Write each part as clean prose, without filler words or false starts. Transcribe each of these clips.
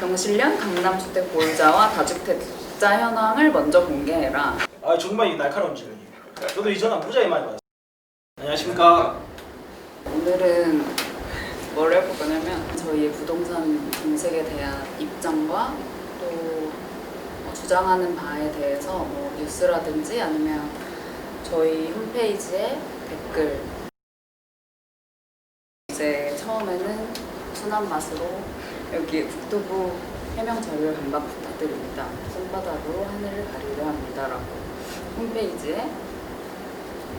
경실련 강남주택 보유자와 다주택자 현황을 먼저 공개해라. 아 정말 이 날카로운 질문이에요. 저도 이 전화 무지하게 많이 받았어요. 안녕하십니까. 오늘은 뭘 해볼 거냐면 저희의 부동산 정책에 대한 입장과 또 주장하는 바에 대해서 뭐 뉴스라든지 아니면 저희 홈페이지에 댓글, 이제 처음에는 순한 맛으로 여기 국토부 해명 자료를 반박 부탁드립니다. 손바닥으로 하늘을 가리려 합니다라고 홈페이지에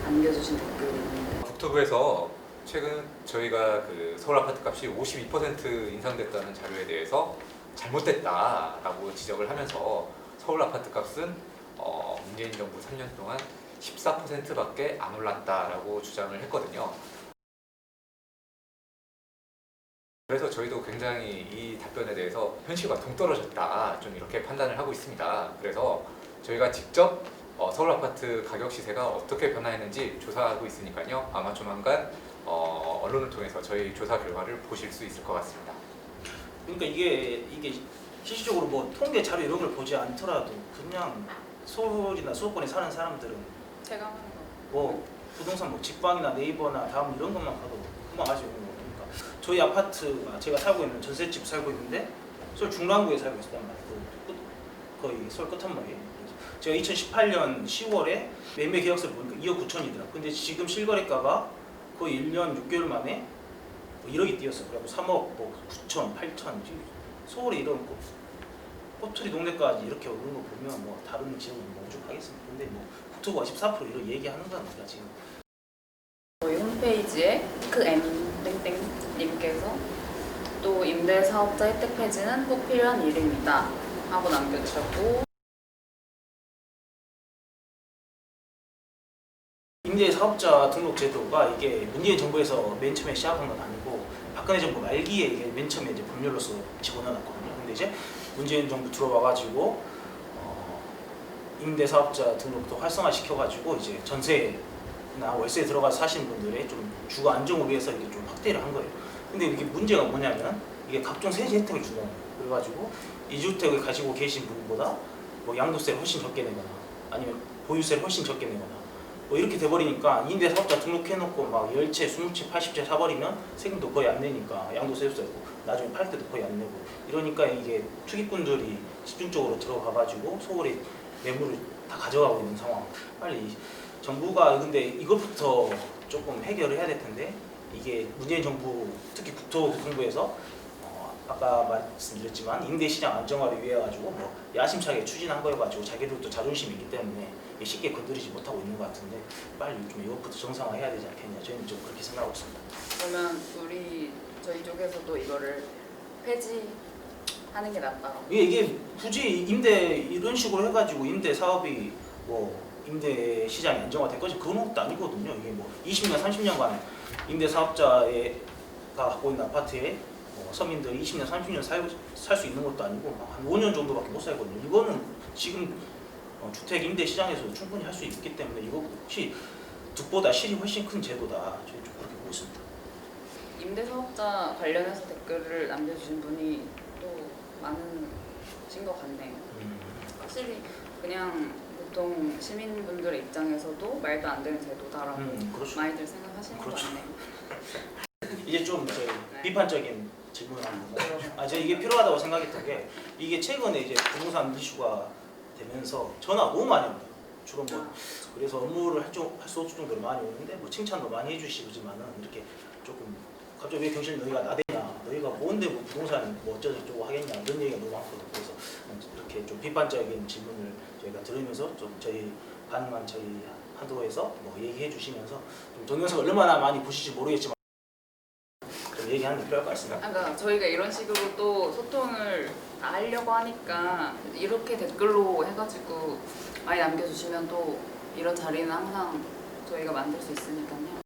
남겨주신 댓글이 있는데, 국토부에서 최근 저희가 그 서울 아파트 값이 52% 인상됐다는 자료에 대해서 잘못됐다라고 지적을 하면서 서울 아파트 값은 문재인 정부 3년 동안 14%밖에 안 올랐다라고 주장을 했거든요. 그래서 저희도 굉장히 이 답변에 대해서 현실과 동떨어졌다, 좀 이렇게 판단을 하고 있습니다. 그래서 저희가 직접 서울 아파트 가격 시세가 어떻게 변화했는지 조사하고 있으니까요. 아마 조만간 언론을 통해서 저희 조사 결과를 보실 수 있을 것 같습니다. 그러니까 이게 실질적으로 뭐 통계 자료 이런 걸 보지 않더라도 그냥 서울이나 수도권에 사는 사람들은 제가 하는 거 뭐 부동산 뭐 직방이나 네이버나 다음 이런 것만 가도 금방 알 수 있는 거니까. 저희 아파트가 제가 살고 있는 전셋집 살고 있는데 서울 중랑구에 살고 있었단 말이에요. 거의 서울 끝한마리에. 제가 2018년 10월에 매매 계약서를 보니까 2억 9천이더라. 근데 지금 실거래가가 거의 1년 6개월 만에 뭐 1억이 뛰었어. 그리고 3억 뭐 9천, 8천. 서울에 이런 꼬투리 동네까지 이렇게 오르는 거 보면 뭐 다른 지역은 뭐 오죽하겠습니까. 근데 뭐 국토부가 14% 이런 얘기하는 겁니다 지금. 저희 홈페이지에 땡땡님께서 또 임대사업자 혜택 폐지는 꼭 필요한 일입니다 하고 남겨주셨고, 임대사업자 등록 제도가 이게 문재인 정부에서 맨 처음에 시작한 건 아니고 박근혜 정부 말기에 이게 맨 처음에 이제 법률로서 집어넣었거든요. 근데 이제 문재인 정부 들어와가지고 임대사업자 등록도 활성화시켜가지고 이제 전세나 월세에 들어가서 사시는 분들의 좀 주거 안정을 위해서 이게 좀 확대를 한 거예요. 근데 이게 문제가 뭐냐면 이게 각종 세제 혜택을 준다는 거예요. 그래가지고 2주택을 가지고 계신 분보다 뭐 양도세를 훨씬 적게 내거나 아니면 보유세를 훨씬 적게 내거나 뭐 이렇게 돼버리니까 임대사업자 등록해놓고 막 10채, 20채, 80채 사버리면 세금도 거의 안 내니까 양도세도 세고 나중에 팔 때도 거의 안 내고 이러니까 이게 투기꾼들이 집중적으로 들어가가지고 서울에 매물을 다 가져가고 있는 상황. 빨리 정부가 근데 이것부터 조금 해결을 해야 될 텐데 이게 문재인 정부 특히 국토교통부에서 아까 말씀드렸지만 임대시장 안정화를 위해 가지고 뭐 야심차게 추진한 거여가지고 자기들도 자존심이 있기 때문에 쉽게 건드리지 못하고 있는 것 같은데 빨리 좀 이것부터 정상화해야 되지 않겠냐 저희는 좀 그렇게 생각하고 있습니다. 그러면 저희 쪽에서도 이거를 폐지하는 게 낫다고. 이게 굳이 임대 이런 식으로 해가지고 임대 사업이 뭐 임대 시장이 안정화될 것이 그런 것도 아니거든요. 이게 뭐 20년, 30년간 임대 사업자가 갖고 있는 아파트에 서민들이 20년, 30년 살 수 있는 것도 아니고 한 5년 정도밖에 못 살거든요. 이거는 지금 주택 임대 시장에서도 충분히 할 수 있기 때문에 이것이 득보다 실이 훨씬 큰 제도다. 저희 좀 그렇게 보고 있습니다. 임대사업자 관련해서 댓글을 남겨주신 분이 또 많으신 것 같네요. 확실히 그냥 보통 시민분들의 입장에서도 말도 안 되는 제도다라고 그렇죠. 많이들 생각하시는 것 그렇죠. 같네요. 이제 좀 비판적인 질문을 하는 건데, 제가 이게 필요하다고 생각했던 게 이게 최근에 이제 부동산 이슈가 되면서 전화 너무 많이 옵니다. 주로 뭐 그래서 업무를 할 수 없을 정도로 많이 오는데 뭐 칭찬도 많이 해주시지만은 이렇게 조금 갑자기 왜 경실 너희가 나대냐, 너희가 뭔데 뭐 부동산 뭐 어쩌고저쩌고 하겠냐 이런 얘기가 너무 많거든요. 그래서 이렇게 좀 비판적인 질문을 저희가 들으면서 좀 저희 가능한 저희 한도에서 뭐 얘기해 주시면서 좀 동영상 얼마나 많이 보실지 모르겠지만 좀 얘기하는 게 필요할 것 같습니다. 그러니까 저희가 이런 식으로 또 소통을 하려고 하니까 이렇게 댓글로 해가지고 많이 남겨주시면 또 이런 자리는 항상 저희가 만들 수 있으니까요.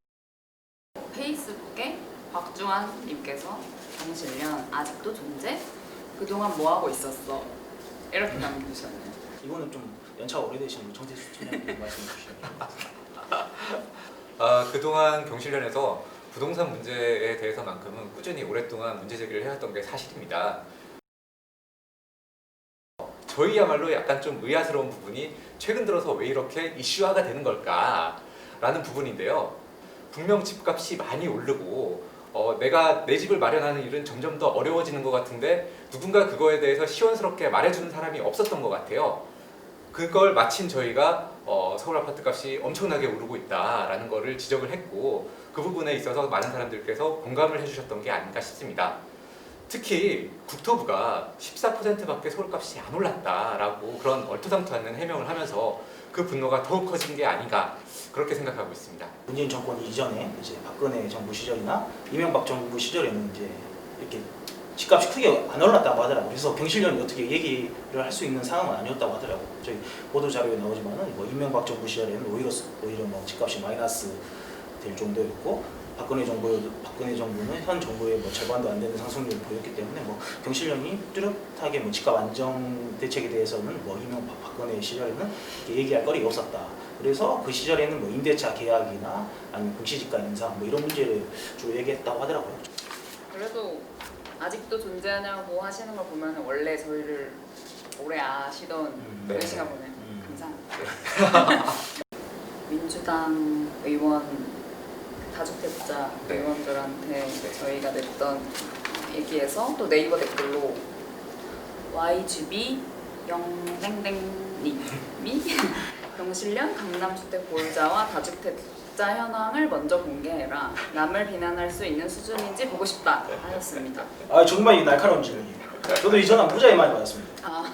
페이스북에 박주환님께서 경실련 아직도 존재? 그동안 뭐하고 있었어? 이렇게 남겨주셨네요. 이거는 좀 연차가 오래되신 정태수 팀장님 말씀해 주시면 그동안 경실련에서 부동산 문제에 대해서만큼은 꾸준히 오랫동안 문제 제기를 해왔던 게 사실입니다. 저희야말로 약간 좀 의아스러운 부분이 최근 들어서 왜 이렇게 이슈화가 되는 걸까라는 부분인데요. 분명 집값이 많이 오르고 내가 내 집을 마련하는 일은 점점 더 어려워지는 것 같은데 누군가 그거에 대해서 시원스럽게 말해주는 사람이 없었던 것 같아요. 그걸 마침 저희가 서울 아파트 값이 엄청나게 오르고 있다라는 거를 지적을 했고 그 부분에 있어서 많은 사람들께서 공감을 해주셨던 게 아닌가 싶습니다. 특히 국토부가 14%밖에 서울값이 안 올랐다라고 그런 얼토당토않는 해명을 하면서 그 분노가 더욱 커진 게 아닌가 그렇게 생각하고 있습니다. 문재인 정권 이전에 이제 박근혜 정부 시절이나 이명박 정부 시절에는 이제 이렇게 집값이 크게 안 올랐다고 하더라고요. 그래서 경실련이 어떻게 얘기를 할 수 있는 상황은 아니었다고 하더라고요. 저희 보도 자료에 나오지만은 뭐 이명박 정부 시절에는 오히려 뭐 집값이 마이너스 될 정도였고 박근혜 정부는 현 정부의 뭐 절반도 안 되는 상승률을 보였기 때문에 뭐 경실련이 뚜렷하게 뭐 집값 안정 대책에 대해서는 뭐 이명박 박근혜 시절에는 얘기할 거리가 없었다. 그래서 그 시절에는 뭐 임대차 계약이나 아니면 공시지가 인상 뭐 이런 문제를 주로 얘기했다고 하더라고요. 그래도 아직도 존재하냐고 하시는 걸 보면 원래 저희를 오래 아시던 네. 분이신가 보네요. 감사합니다. 민주당 의원 다주택자 네. 의원들한테 저희가 냈던 얘기에서 또 네이버 댓글로 YGB 영땡땡님이 경실련 강남주택 보유자와 다주택자 현황을 먼저 공개해라. 남을 비난할 수 있는 수준인지 보고 싶다 하셨습니다. 아 정말 이 날카로운 질문이에요. 저도 이 전화 무지하게 많이 받았습니다. 아,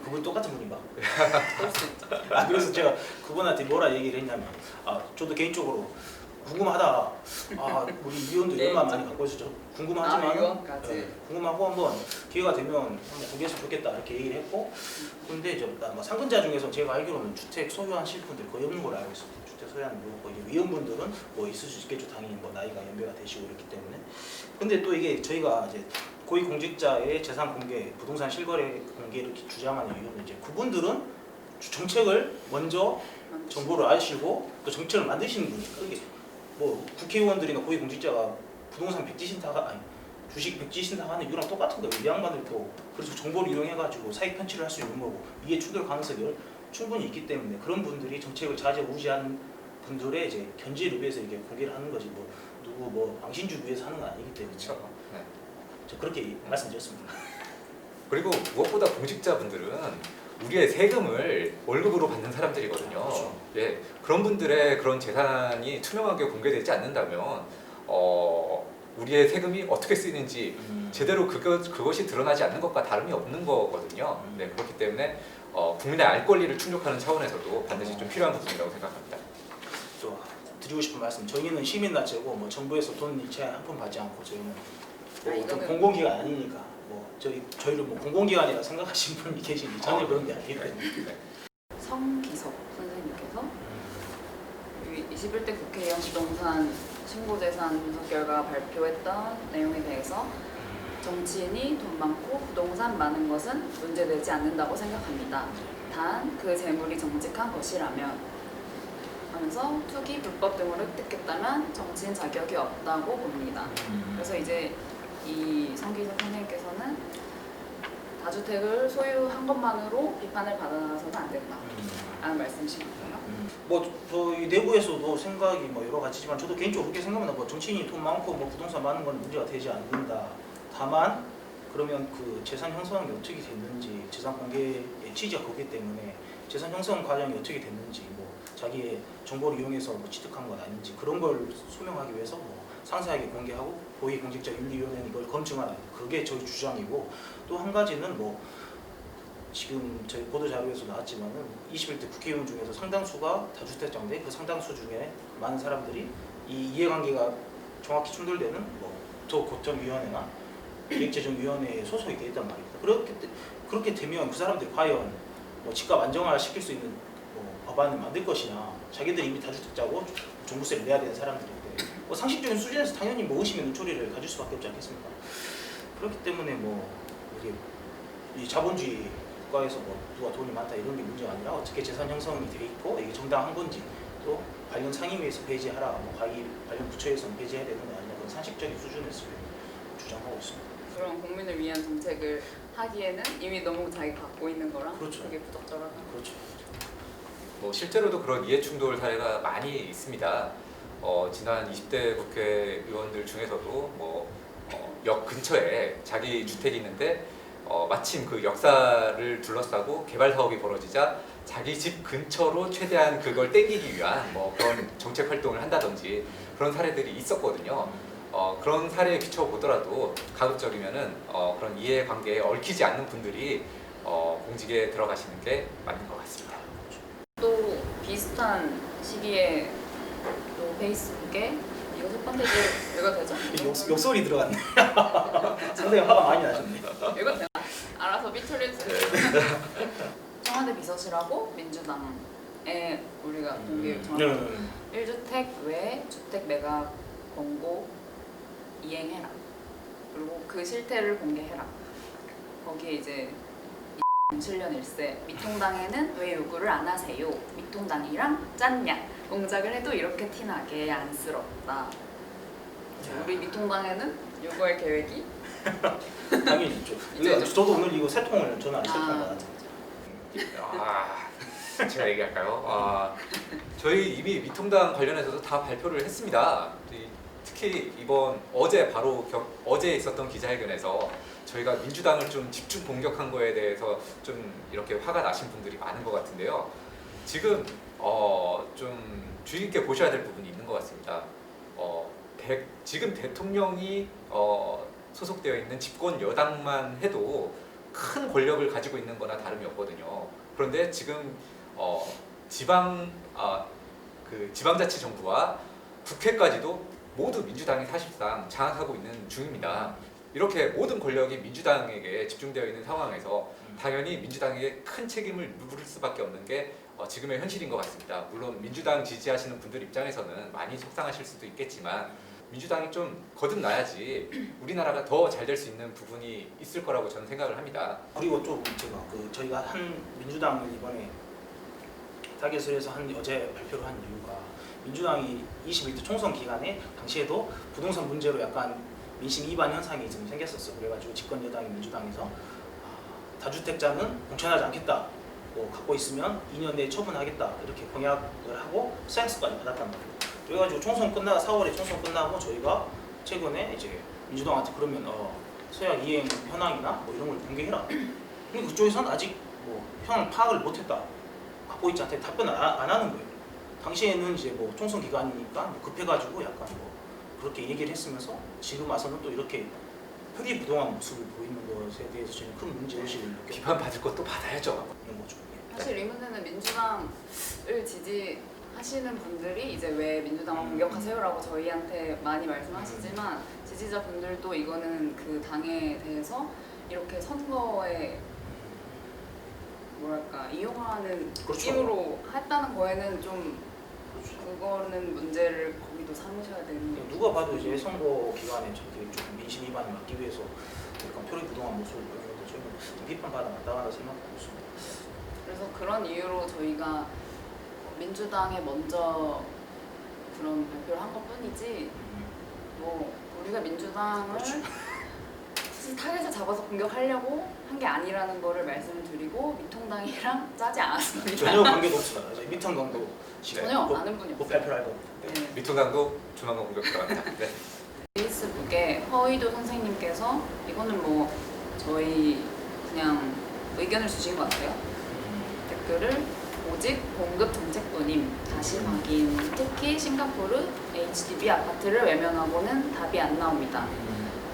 그분 똑같은 분인가? 그럴 수 있죠. 그래서 제가 그분한테 뭐라 얘기를 했냐면 저도 개인적으로 궁금하다. 우리 위원도 네, 이런만 많이 갖고 있었죠. 궁금하지만 의원까지. 궁금하고 한번 기회가 되면 한번 공개했으면 좋겠다 이렇게 얘기를 했고 근데 상근자 중에서 제가 알기로는 주택 소유하신 분들 거의 없는 걸로 알고 있습니다. 주택 소유하는 뭐 위원분들은 뭐 있을 수 있겠죠. 당연히 뭐 나이가 연배가 되시고 이렇기 때문에. 근데 또 이게 저희가 이제 고위공직자의 재산 공개, 부동산 실거래 공개를 이렇게 주장하는 이유는 이제 그분들은 정책을 먼저 정보를 아시고 또 정책을 만드시는 분이니까 이게 뭐 국회의원들이나 고위공직자가 부동산 백지신탁 주식 백지신탁 하는 이유랑 똑같은 거예요. 이 양반들도 그래서 정보를 이용해가지고 사익 편취를 할 수 있는 거고 이해 충돌 가능성이 충분히 있기 때문에 그런 분들이 정책을 좌지우지하는 분들의 이제 견제를 위해서 이게 공개를 하는 거지 뭐 누구 뭐 망신주기 위해서 하는 건 아니기 때문에 그렇죠. 네. 저 그렇게 말씀드렸습니다. 그리고 무엇보다 공직자분들은 우리의 세금을 월급으로 받는 사람들이거든요. 그렇죠. 예, 그런 분들의 그런 재산이 투명하게 공개되지 않는다면 우리의 세금이 어떻게 쓰이는지 제대로 그것이 드러나지 않는 것과 다름이 없는 거거든요. 네, 그렇기 때문에 국민의 알 권리를 충족하는 차원에서도 반드시 좀 필요한 부분이라고 생각합니다. 또 드리고 싶은 말씀 저희는 시민단체고 뭐 정부에서 돈 일체 한 푼 받지 않고 저희는 뭐 이거는- 공공기관 아니니까 뭐 저희를 뭐 공공기관이라 생각하시는 분이 계시니 전혀 그런 게 아니기 때문에 성기석 선생님께서 21대 국회의원 부동산 신고재산 분석 결과 발표했던 내용에 대해서 정치인이 돈 많고 부동산 많은 것은 문제되지 않는다고 생각합니다. 단 그 재물이 정직한 것이라면 하면서 투기, 불법 등으로 획득했다면 정치인 자격이 없다고 봅니다. 그래서 이제 이 성기석 선생님께서는 다주택을 소유한 것만으로 비판을 받아서는 안 된다라는 말씀이신 거예요. 뭐 저희 내부에서도 생각이 뭐 여러 가지지만 저도 개인적으로 그렇게 생각합니다. 뭐 정치인이 돈 많고 뭐 부동산 많은 건 문제가 되지 않는다. 다만 그러면 그 재산 형성이 어떻게 됐는지 재산 공개의 취지가 그렇기 때문에 재산 형성 과정이 어떻게 됐는지 뭐 자기의 정보를 이용해서 뭐 취득한 건 아닌지 그런 걸 소명하기 위해서 뭐 상세하게 공개하고 고위공직자윤리위원회는 이걸 검증하라. 그게 저희 주장이고 또 한 가지는 뭐 지금 저희 보도 자료에서 나왔지만은 21대 국회의원 중에서 상당수가 다주택자인데 그 상당수 중에 많은 사람들이 이 이해관계가 정확히 충돌되는 뭐 국토고점위원회나 기획재정위원회에 소속이 돼 있단 말입니다. 그렇게 되면 그 사람들이 과연 뭐 집값 안정화 시킬 수 있는 뭐 법안을 만들 것이냐 자기들이 이미 다주택자고 종부세를 내야 되는 사람들인데 뭐 상식적인 수준에서 당연히 뭐 의심 있는 처리를 가질 수밖에 없지 않겠습니까? 그렇기 때문에 뭐 이게 이 자본주의 국가에서 뭐 누가 돈이 많다 이런 게 문제가 아니라 어떻게 재산 형성이 돼 있고 이게 정당한 건지 또 관련 상임위에서 배제하라 뭐 관련 부처에서는 배제해야 되는 거 아니냐 그런 상식적인 수준에서 주장하고 있습니다. 그런 국민을 위한 정책을 하기에는 이미 너무 자기가 갖고 있는 거랑 그렇죠. 그게 부적절하다. 그렇죠. 뭐 실제로도 그런 이해충돌 사례가 많이 있습니다. 지난 20대 국회의원들 중에서도 역 근처에 자기 주택이 있는데 마침 그 역사를 둘러싸고 개발 사업이 벌어지자 자기 집 근처로 최대한 그걸 땡기기 위한 그런 정책 활동을 한다든지 그런 사례들이 있었거든요. 그런 사례에 비춰보더라도 가급적이면은 그런 이해관계에 얽히지 않는 분들이 공직에 들어가시는 게 맞는 것 같습니다. 또 비슷한 시기에 또 페이스북에 이거 첫 번째 줄 읽어도 되죠? 욕설이 들어갔네. 상당히 화가 많이 나셨네. 읽어도 되나? 알아서 삐처리해주세요. 청와대 비서실하고 민주당에 우리가 동기 정확히 1주택 외 주택 매각 권고 이행해라. 그리고 그 실태를 공개해라. 거기에 이제 7년 1세 미통당에는 왜 요구를 안 하세요? 미통당이랑 짠냐? 공작을 해도 이렇게 티나게 안쓰럽다. 우리 미통당에는 요구할 계획이 당연히 있죠. 이제 저도 오늘 이거 세 통을 전화 세통 받았잖아요. 제가 얘기할까요? 저희 이미 미통당 관련해서도 다 발표를 했습니다. 특히 이번 어제 있었던 기자회견에서 저희가 민주당을 좀 집중 공격한 거에 대해서 좀 이렇게 화가 나신 분들이 많은 것 같은데요. 지금 좀 주의 깊게 보셔야 될 부분이 있는 것 같습니다. 지금 대통령이 소속되어 있는 집권 여당만 해도 큰 권력을 가지고 있는 거나 다름이 없거든요. 그런데 지금 지방자치정부와 국회까지도 모두 민주당이 사실상 장악하고 있는 중입니다. 이렇게 모든 권력이 민주당에게 집중되어 있는 상황에서 당연히 민주당에게 큰 책임을 물을 수밖에 없는 게 지금의 현실인 것 같습니다. 물론 민주당 지지하시는 분들 입장에서는 많이 속상하실 수도 있겠지만 민주당이 좀 거듭나야지 우리나라가 더 잘 될 수 있는 부분이 있을 거라고 저는 생각을 합니다. 그리고 좀 제가 저희가 한 민주당을 이번에 타겟을 해서 어제 발표를 한 이유가 민주당이 21대 총선 기간에 당시에도 부동산 문제로 약간 민심 이반 현상이 좀 생겼었어. 그래가지고 집권 여당인 민주당에서 다주택자는 공천하지 않겠다. 갖고 있으면 2년 내에 처분하겠다. 이렇게 공약을 하고 세안스까지 받았단 말이에요. 그래가지고 4월에 총선 끝나고 저희가 최근에 이제 민주당한테 그러면 서약 이행 현황이나 이런 걸 공개해라. 근데 그쪽에서는 아직 현황 파악을 못했다. 갖고 있지 않다. 답변을 안 하는 거예요. 당시에는 이제 총선 기간이니까 급해가지고 약간 그렇게 얘기를 했으면서 지금 와서는 또 이렇게 표리부동한 모습을 보이는 것에 대해서 저는 큰 문제의식을 느꼈고 비판 받을 것도 받아야죠. 있는 거죠. 사실 이 문제는 민주당을 지지하시는 분들이 이제 왜 민주당을 공격하세요라고 저희한테 많이 말씀하시지만 지지자분들도 이거는 그 당에 대해서 이렇게 선거에 이용하는 그렇죠. 느낌으로 했다는 거에는 좀 그거는 문제를 거기도 삼으셔야 되는 게 누가 봐도 이제 선거 기간에 저렇게 좀 민심 위반을 막기 위해서 약간 표리부동한 모습을 보이는데 저희는 좀 비판받아 마땅하다 생각하고 있습니다. 그래서 그런 이유로 저희가 민주당에 먼저 그런 발표를 한 것뿐이지 우리가 민주당을 그렇죠. 사실 타겟을 잡아서 공격하려고 한 게 아니라는 거를 말씀을 드리고 미통당이랑 짜지 않았습니다. 전혀 관계도 없습니다. 저희 미통당도 전혀 아는 분이 곧 없어요. 발표를 할 겁니다. 네. 미통당도 조만간 공격 들어갑니다. 네. 페이스북에 허의도 선생님께서 이거는 저희 그냥 의견을 주신 것 같아요. 댓글을 오직 공급 정책뿐임 다시 확인. 특히 싱가포르 HDB 아파트를 외면하고는 답이 안 나옵니다.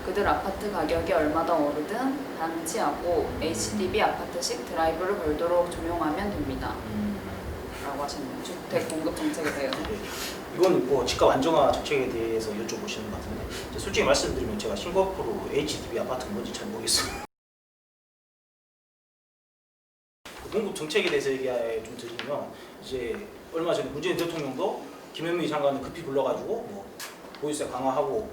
그들 아파트 가격이 얼마 더 오르든 방치하고 HDB 아파트식 드라이브를 걸도록 조명하면 됩니다. 라고 하셨네요. 주택 공급 정책에 대해서. 이건 집값 안정화 정책에 대해서 여쭤보시는 것 같은데 솔직히 말씀드리면 제가 싱가포르 HDB 아파트는 뭔지 잘 모르겠어요. 공급 정책에 대해서 얘기 좀 드리면 이제 얼마 전에 문재인 대통령도 김현미 장관을 급히 불러가지고 보유세 강화하고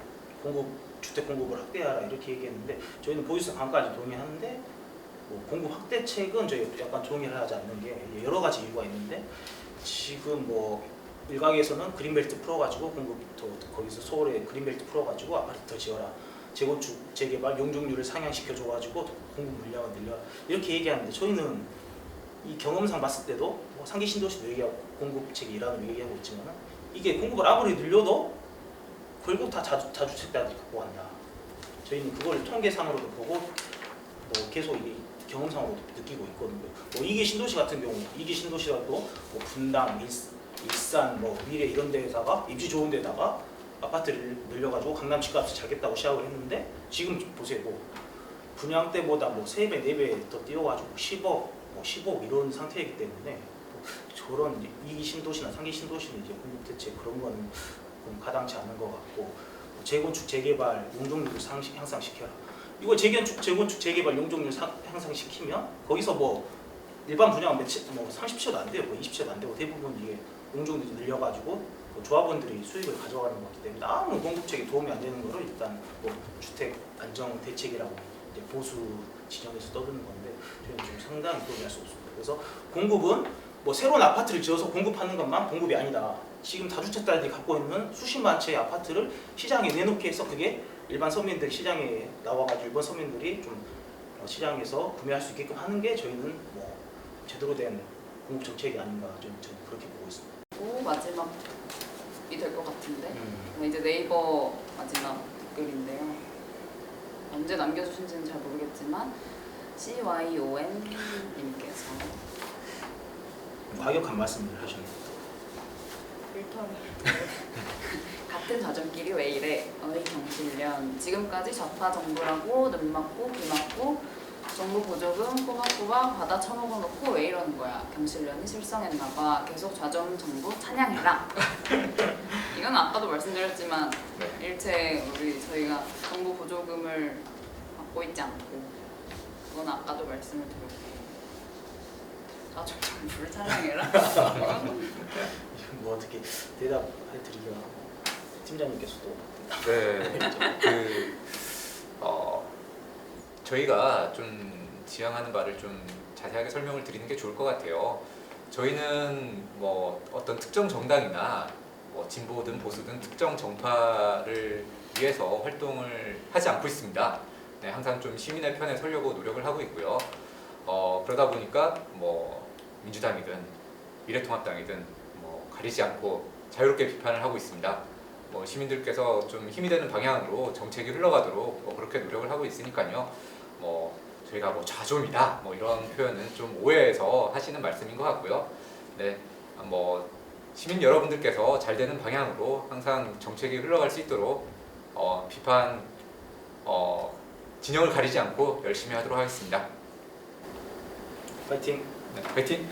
주택 공급을 확대하라 이렇게 얘기했는데 저희는 보유세 강화까지 동의하는데 공급 확대책은 저희 약간 동의를 하지 않는 게 여러 가지 이유가 있는데 지금 일각에서는 그린벨트 풀어가지고 공급부터 거기서 서울에 그린벨트 풀어가지고 아파트 더 지어라 재건축, 재개발 용적률을 상향시켜줘가지고 공급 물량을 늘려 이렇게 얘기하는데 저희는 이 경험상 봤을 때도 뭐 상계 신도시도 얘기하고 공급책이 일하는 얘기하고 있지만 이게 공급을 아무리 늘려도 결국 다 다주택자들이 갖고 간다. 저희는 그걸 통계상으로도 보고 뭐 계속 이 경험상으로도 느끼고 있거든요. 뭐 이기 신도시 같은 경우 이기 신도시라도 뭐 분당, 일산, 뭐 미래 이런 데다가 입지 좋은 데다가 아파트를 늘려가지고 강남 집값을 잡겠다고 시작을 했는데 지금 보세요. 뭐 분양 때보다 뭐 3배, 4배 더 뛰어가지고 10억, 뭐 15억 이런 상태이기 때문에 저런 이기 신도시나 상기 신도시는 이제 공급 대책 그런 거는 좀 가당치 않은 것 같고 재건축, 재개발 용적률을 향상시켜라. 이거 재건축, 재개발 용적률 향상시키면 거기서 뭐 일반 분양은 뭐 30채도 안 돼요, 뭐 20채도 안 되고 대부분 이게 용적률이 늘려가지고 조합원들이 수익을 가져가는 거기 때문에 아무 공급책에 도움이 안 되는 거를 일단 뭐 주택 안정 대책이라고 이제 보수 진영에서 떠드는 건데 저희는 좀 상당히 동의할 수 없습니다. 그래서 공급은 뭐 새로운 아파트를 지어서 공급하는 것만 공급이 아니다. 지금 다주택자들이 갖고 있는 수십만 채의 아파트를 시장에 내놓게 해서 그게 일반 서민들 시장에 나와가지고 일반 서민들이 좀 시장에서 구매할 수 있게끔 하는 게 저희는 뭐 제대로 된 공급 정책이 아닌가 저는 그렇게 보고 있습니다. 또 마지막이 될 것 같은데 이제 네이버 마지막 댓글인데요. 언제 남겨주신지는 잘 모르겠지만 CYON 님께서 과격한 말씀을 하셨네요. 필터를 같은 자전끼리 왜 이래? 어이 경실련. 지금까지 좌파 정부라고 눈 맞고 귀 맞고 정부 보조금 꼬박꼬박 받아 처먹어놓고 왜 이러는 거야? 경실련이 실성했나봐. 계속 좌정 정부 찬양해라. 이건 아까도 말씀드렸지만 일체 저희가 정부 보조금을 받고 있지 않고 그건 아까도 말씀을 드렸고 좌정 정부를 찬양해라. 뭐 어떻게 대답할 드리기가 팀장님께서도 네, 저희가 좀 지향하는 바를 좀 자세하게 설명을 드리는 게 좋을 것 같아요. 저희는 뭐 어떤 특정 정당이나 뭐 진보든 보수든 특정 정파를 위해서 활동을 하지 않고 있습니다. 네, 항상 좀 시민의 편에 서려고 노력을 하고 있고요. 그러다 보니까 뭐 민주당이든 미래통합당이든 뭐 가리지 않고 자유롭게 비판을 하고 있습니다. 뭐 시민들께서 좀 힘이 되는 방향으로 정책이 흘러가도록 뭐 그렇게 노력을 하고 있으니까요. 뭐 저희가 뭐 좌좀이다 뭐 이런 표현은 좀 오해해서 하시는 말씀인 것 같고요. 네, 뭐 시민 여러분들께서 잘 되는 방향으로 항상 정책이 흘러갈 수 있도록 비판 진영을 가리지 않고 열심히 하도록 하겠습니다. 파이팅! 네, 화이팅!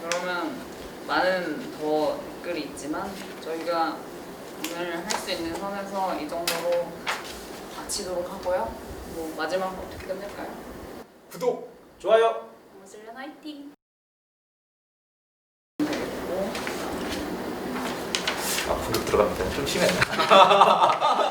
그러면 많은 더 댓글이 있지만 저희가 오늘 할 수 있는 선에서 이 정도로 마치도록 하고요. 뭐 마지막 어떻게 끝낼까요? 구독! 좋아요! 경실련 화이팅! 공격 들어갑니다. 좀 심했나?